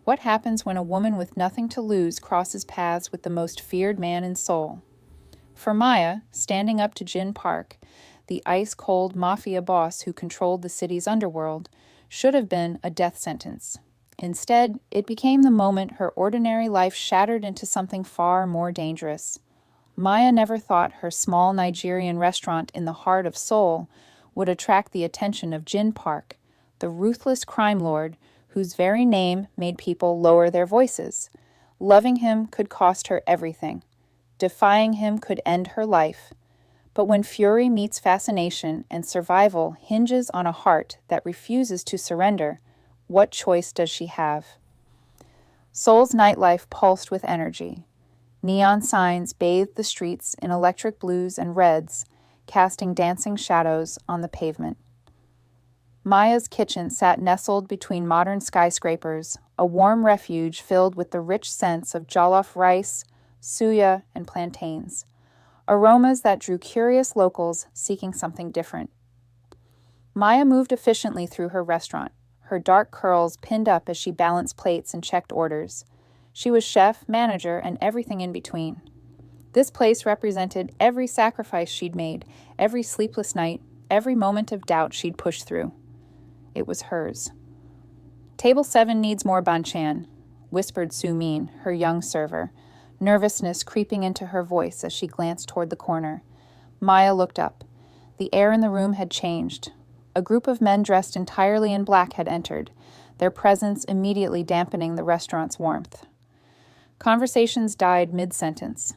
What happens when a woman with nothing to lose crosses paths with the most feared man in Seoul? For Maya, standing up to Jin Park, the ice-cold mafia boss who controlled the city's underworld, should have been a death sentence. Instead, it became the moment her ordinary life shattered into something far more dangerous. Maya never thought her small Nigerian restaurant in the heart of Seoul would attract the attention of Jin Park, the ruthless crime lord whose very name made people lower their voices. Loving him could cost her everything. Defying him could end her life. But when fury meets fascination and survival hinges on a heart that refuses to surrender, what choice does she have? Seoul's nightlife pulsed with energy. Neon signs bathed the streets in electric blues and reds, casting dancing shadows on the pavement. Maya's kitchen sat nestled between modern skyscrapers, a warm refuge filled with the rich scents of jollof rice, suya, and plantains, aromas that drew curious locals seeking something different. Maya moved efficiently through her restaurant, her dark curls pinned up as she balanced plates and checked orders. She was chef, manager, and everything in between. This place represented every sacrifice she'd made, every sleepless night, every moment of doubt she'd pushed through. It was hers. "Table 7 needs more banchan," whispered Su Min, her young server, nervousness creeping into her voice as she glanced toward the corner. Maya looked up. The air in the room had changed. A group of men dressed entirely in black had entered, their presence immediately dampening the restaurant's warmth. Conversations died mid-sentence.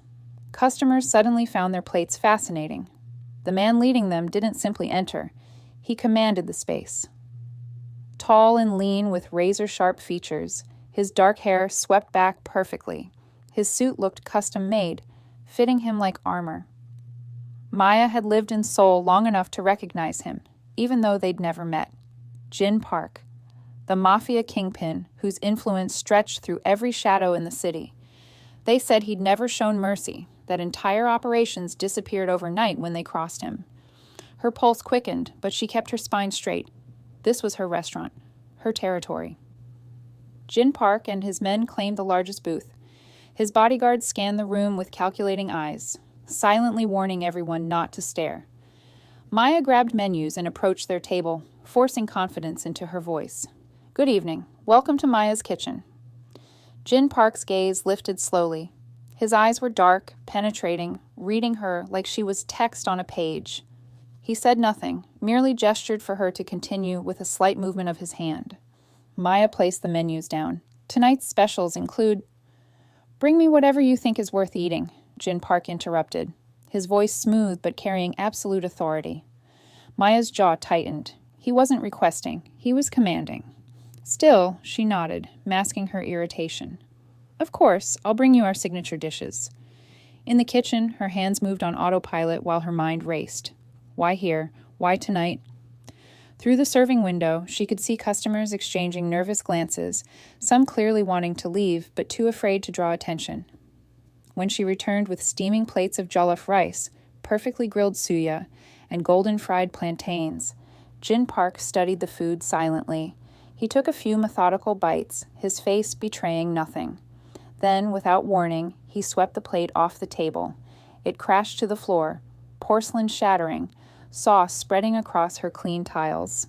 Customers suddenly found their plates fascinating. The man leading them didn't simply enter. He commanded the space. Tall and lean with razor-sharp features, his dark hair swept back perfectly. His suit looked custom-made, fitting him like armor. Maya had lived in Seoul long enough to recognize him, even though they'd never met. Jin Park, the Mafia kingpin whose influence stretched through every shadow in the city. They said he'd never shown mercy, that entire operations disappeared overnight when they crossed him. Her pulse quickened, but she kept her spine straight. This was her restaurant, her territory. Jin Park and his men claimed the largest booth. His bodyguards scanned the room with calculating eyes, silently warning everyone not to stare. Maya grabbed menus and approached their table, forcing confidence into her voice. "Good evening. Welcome to Maya's kitchen." Jin Park's gaze lifted slowly. His eyes were dark, penetrating, reading her like she was text on a page. He said nothing, merely gestured for her to continue with a slight movement of his hand. Maya placed the menus down. "Tonight's specials include—" "Bring me whatever you think is worth eating," Jin Park interrupted, his voice smooth but carrying absolute authority. Maya's jaw tightened. He wasn't requesting, he was commanding. Still, she nodded, masking her irritation. "Of course, I'll bring you our signature dishes." In the kitchen, her hands moved on autopilot while her mind raced. Why here? Why tonight? Through the serving window, she could see customers exchanging nervous glances, some clearly wanting to leave but too afraid to draw attention. When she returned with steaming plates of jollof rice, perfectly grilled suya, and golden fried plantains, Jin Park studied the food silently. He took a few methodical bites, his face betraying nothing. Then, without warning, he swept the plate off the table. It crashed to the floor, porcelain shattering, sauce spreading across her clean tiles.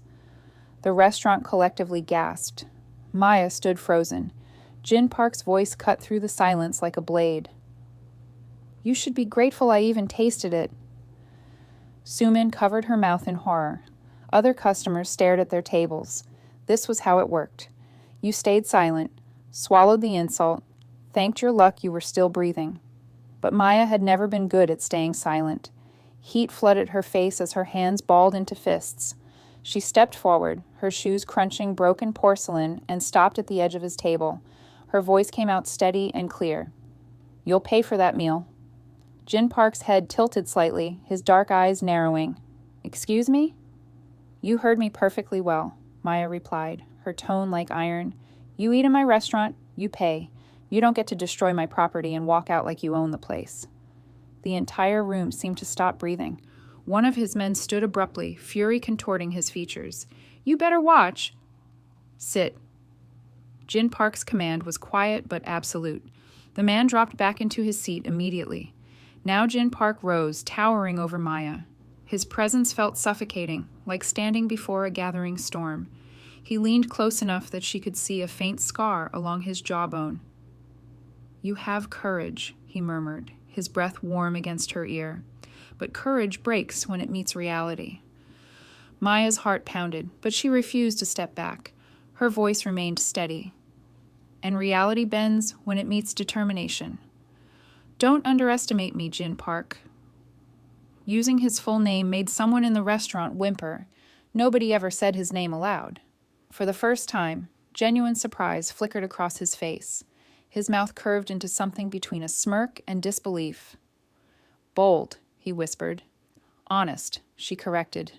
The restaurant collectively gasped. Maya stood frozen. Jin Park's voice cut through the silence like a blade. "You should be grateful I even tasted it." Sumin covered her mouth in horror. Other customers stared at their tables. This was how it worked. You stayed silent, swallowed the insult, thanked your luck you were still breathing. But Maya had never been good at staying silent. Heat flooded her face as her hands balled into fists. She stepped forward, her shoes crunching broken porcelain, and stopped at the edge of his table. Her voice came out steady and clear. "You'll pay for that meal." Jin Park's head tilted slightly, his dark eyes narrowing. "Excuse me?" "You heard me perfectly well," Maya replied, her tone like iron. "You eat in my restaurant, you pay. You don't get to destroy my property and walk out like you own the place." The entire room seemed to stop breathing. One of his men stood abruptly, fury contorting his features. "You better watch." "Sit." Jin Park's command was quiet but absolute. The man dropped back into his seat immediately. Now Jin Park rose, towering over Maya. His presence felt suffocating, like standing before a gathering storm. He leaned close enough that she could see a faint scar along his jawbone. "You have courage," he murmured, his breath warm against her ear. But courage breaks when it meets reality. Maya's heart pounded, but she refused to step back. Her voice remained steady. And reality bends when it meets determination. "Don't underestimate me, Jin Park." Using his full name made someone in the restaurant whimper. Nobody ever said his name aloud. For the first time, genuine surprise flickered across his face. His mouth curved into something between a smirk and disbelief. "Bold," he whispered. "Honest," she corrected.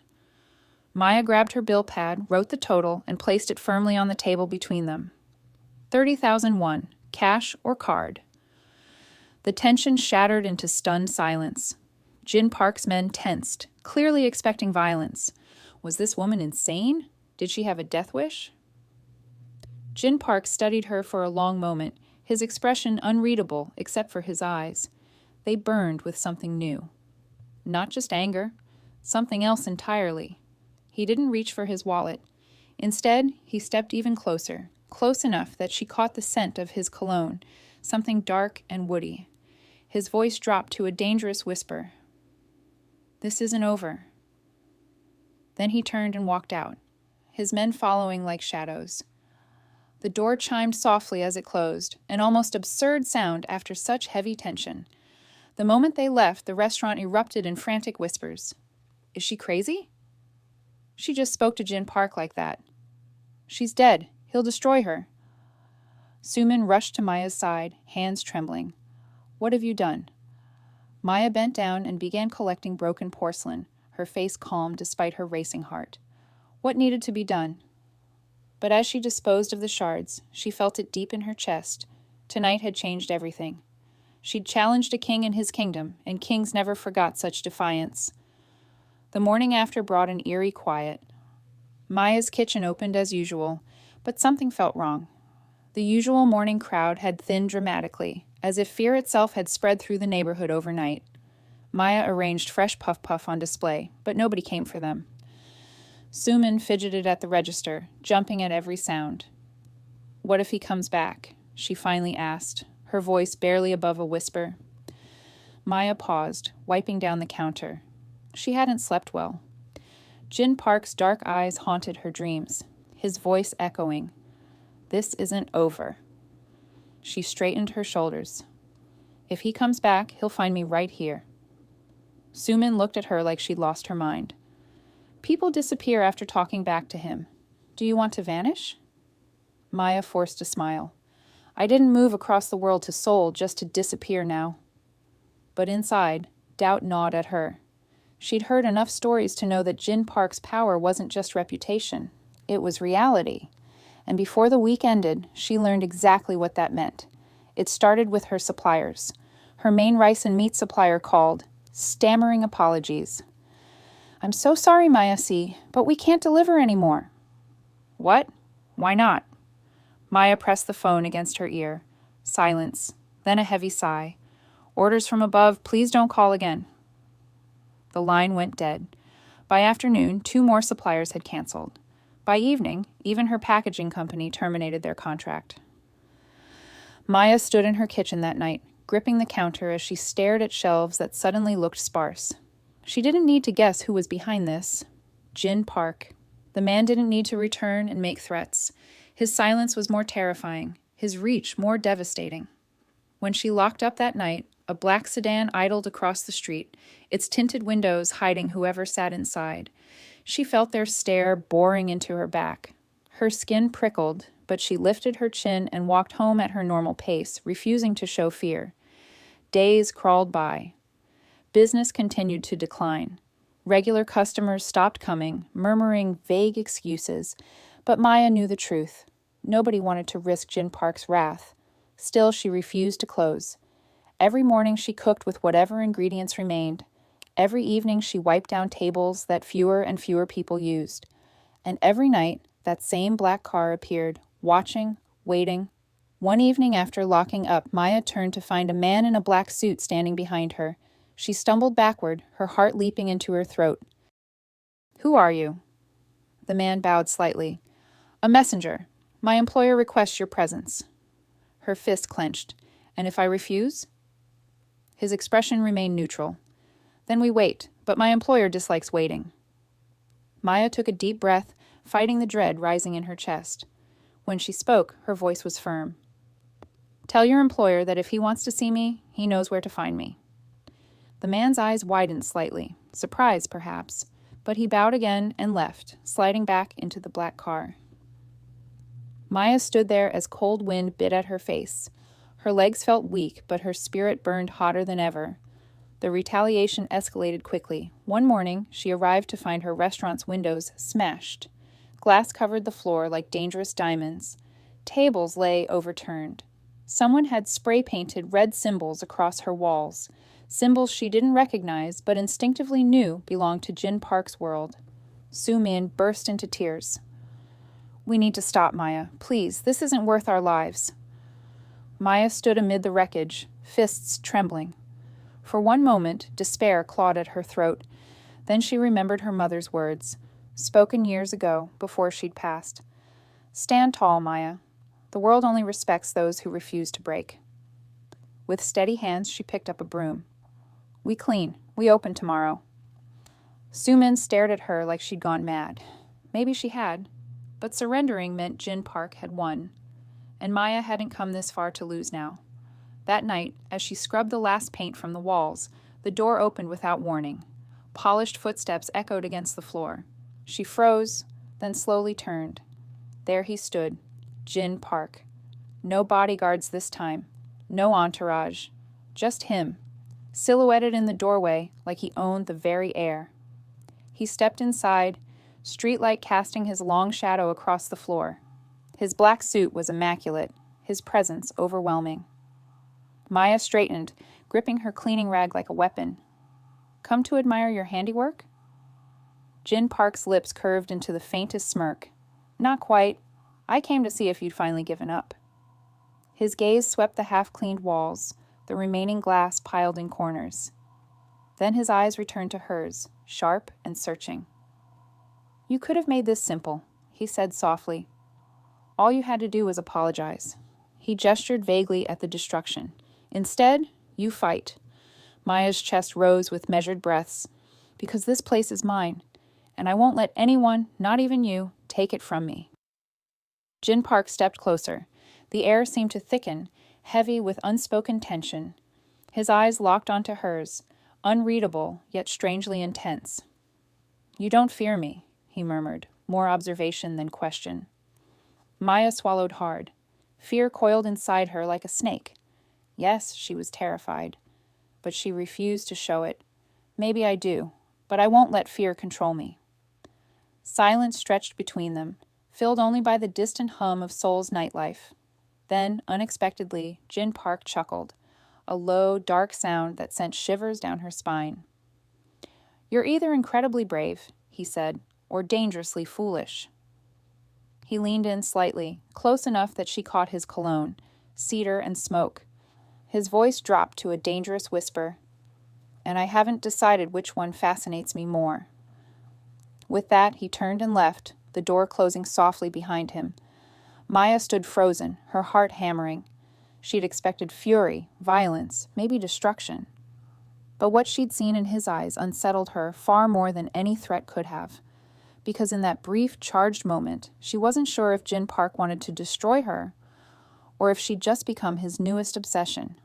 Maya grabbed her bill pad, wrote the total, and placed it firmly on the table between them. 30,001, cash or card. The tension shattered into stunned silence. Jin Park's men tensed, clearly expecting violence. Was this woman insane? Did she have a death wish? Jin Park studied her for a long moment, his expression unreadable except for his eyes. They burned with something new. Not just anger, something else entirely. He didn't reach for his wallet. Instead, he stepped even closer, close enough that she caught the scent of his cologne, something dark and woody. His voice dropped to a dangerous whisper. "This isn't over." Then he turned and walked out, his men following like shadows. The door chimed softly as it closed, an almost absurd sound after such heavy tension. The moment they left, the restaurant erupted in frantic whispers. "Is she crazy?" "She just spoke to Jin Park like that." "She's dead. He'll destroy her." Suman rushed to Maya's side, hands trembling. "What have you done?" Maya bent down and began collecting broken porcelain, her face calm despite her racing heart. What needed to be done? But as she disposed of the shards, she felt it deep in her chest. Tonight had changed everything. She'd challenged a king in his kingdom, and kings never forgot such defiance. The morning after brought an eerie quiet. Maya's kitchen opened as usual, but something felt wrong. The usual morning crowd had thinned dramatically, as if fear itself had spread through the neighborhood overnight. Maya arranged fresh puff-puff on display, but nobody came for them. Suman fidgeted at the register, jumping at every sound. "What if he comes back?" she finally asked, her voice barely above a whisper. Maya paused, wiping down the counter. She hadn't slept well. Jin Park's dark eyes haunted her dreams, his voice echoing. "This isn't over." She straightened her shoulders. "If he comes back, he'll find me right here." Suman looked at her like she'd lost her mind. "People disappear after talking back to him. Do you want to vanish?" Maya forced a smile. "I didn't move across the world to Seoul just to disappear now." But inside, doubt gnawed at her. She'd heard enough stories to know that Jin Park's power wasn't just reputation. It was reality. And before the week ended, she learned exactly what that meant. It started with her suppliers. Her main rice and meat supplier called, stammering apologies. "I'm so sorry, Maya C., but we can't deliver anymore." "What? Why not?" Maya pressed the phone against her ear. Silence, then a heavy sigh. "Orders from above, please don't call again." The line went dead. By afternoon, 2 more suppliers had canceled. By evening, even her packaging company terminated their contract. Maya stood in her kitchen that night, gripping the counter as she stared at shelves that suddenly looked sparse. She didn't need to guess who was behind this. Jin Park. The man didn't need to return and make threats. His silence was more terrifying, his reach more devastating. When she locked up that night, a black sedan idled across the street, its tinted windows hiding whoever sat inside. She felt their stare boring into her back. Her skin prickled, but she lifted her chin and walked home at her normal pace, refusing to show fear. Days crawled by. Business continued to decline. Regular customers stopped coming, murmuring vague excuses, but Maya knew the truth. Nobody wanted to risk Jin Park's wrath. Still, she refused to close. Every morning she cooked with whatever ingredients remained. Every evening she wiped down tables that fewer and fewer people used. And every night, that same black car appeared, watching, waiting. One evening after locking up, Maya turned to find a man in a black suit standing behind her. She stumbled backward, her heart leaping into her throat. "Who are you?" The man bowed slightly. "A messenger. My employer requests your presence." Her fist clenched. "And if I refuse?" His expression remained neutral. "Then we wait, but my employer dislikes waiting." Maya took a deep breath, fighting the dread rising in her chest. When she spoke, her voice was firm. "Tell your employer that if he wants to see me, he knows where to find me." The man's eyes widened slightly, surprise perhaps, but he bowed again and left, sliding back into the black car. Maya stood there as cold wind bit at her face. Her legs felt weak, but her spirit burned hotter than ever. The retaliation escalated quickly. One morning, she arrived to find her restaurant's windows smashed. Glass covered the floor like dangerous diamonds. Tables lay overturned. Someone had spray-painted red symbols across her walls, symbols she didn't recognize but instinctively knew belonged to Jin Park's world. Su-min burst into tears. "We need to stop, Maya. Please, this isn't worth our lives." Maya stood amid the wreckage, fists trembling. For one moment, despair clawed at her throat. Then she remembered her mother's words, spoken years ago, before she'd passed. "Stand tall, Maya. The world only respects those who refuse to break." With steady hands, she picked up a broom. "We clean. We open tomorrow." Su-min stared at her like she'd gone mad. Maybe she had, but surrendering meant Jin Park had won, and Maya hadn't come this far to lose now. That night, as she scrubbed the last paint from the walls, the door opened without warning. Polished footsteps echoed against the floor. She froze, then slowly turned. There he stood, Jin Park. No bodyguards this time, no entourage, just him, silhouetted in the doorway like he owned the very air. He stepped inside, streetlight casting his long shadow across the floor. His black suit was immaculate, his presence overwhelming. Maya straightened, gripping her cleaning rag like a weapon. "Come to admire your handiwork?" Jin Park's lips curved into the faintest smirk. "Not quite. I came to see if you'd finally given up." His gaze swept the half-cleaned walls, the remaining glass piled in corners. Then his eyes returned to hers, sharp and searching. "You could have made this simple," he said softly. "All you had to do was apologize." He gestured vaguely at the destruction. "Instead, you fight." Maya's chest rose with measured breaths. "Because this place is mine, and I won't let anyone, not even you, take it from me." Jin Park stepped closer. The air seemed to thicken, heavy with unspoken tension. His eyes locked onto hers, unreadable yet strangely intense. "You don't fear me," he murmured, more observation than question. Maya swallowed hard. Fear coiled inside her like a snake. Yes, she was terrified, but she refused to show it. "Maybe I do, but I won't let fear control me." Silence stretched between them, filled only by the distant hum of Seoul's nightlife. Then, unexpectedly, Jin Park chuckled, a low, dark sound that sent shivers down her spine. "You're either incredibly brave," he said, "or dangerously foolish." He leaned in slightly, close enough that she caught his cologne, cedar and smoke. His voice dropped to a dangerous whisper, "And I haven't decided which one fascinates me more." With that, he turned and left, the door closing softly behind him. Maya stood frozen, her heart hammering. She'd expected fury, violence, maybe destruction. But what she'd seen in his eyes unsettled her far more than any threat could have. Because in that brief, charged moment, she wasn't sure if Jin Park wanted to destroy her, or if she'd just become his newest obsession.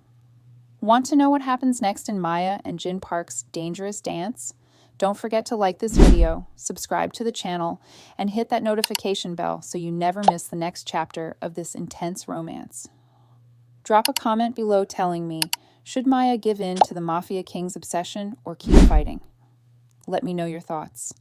Want to know what happens next in Maya and Jin Park's dangerous dance? Don't forget to like this video, subscribe to the channel, and hit that notification bell so you never miss the next chapter of this intense romance. Drop a comment below telling me, should Maya give in to the Mafia King's obsession or keep fighting? Let me know your thoughts.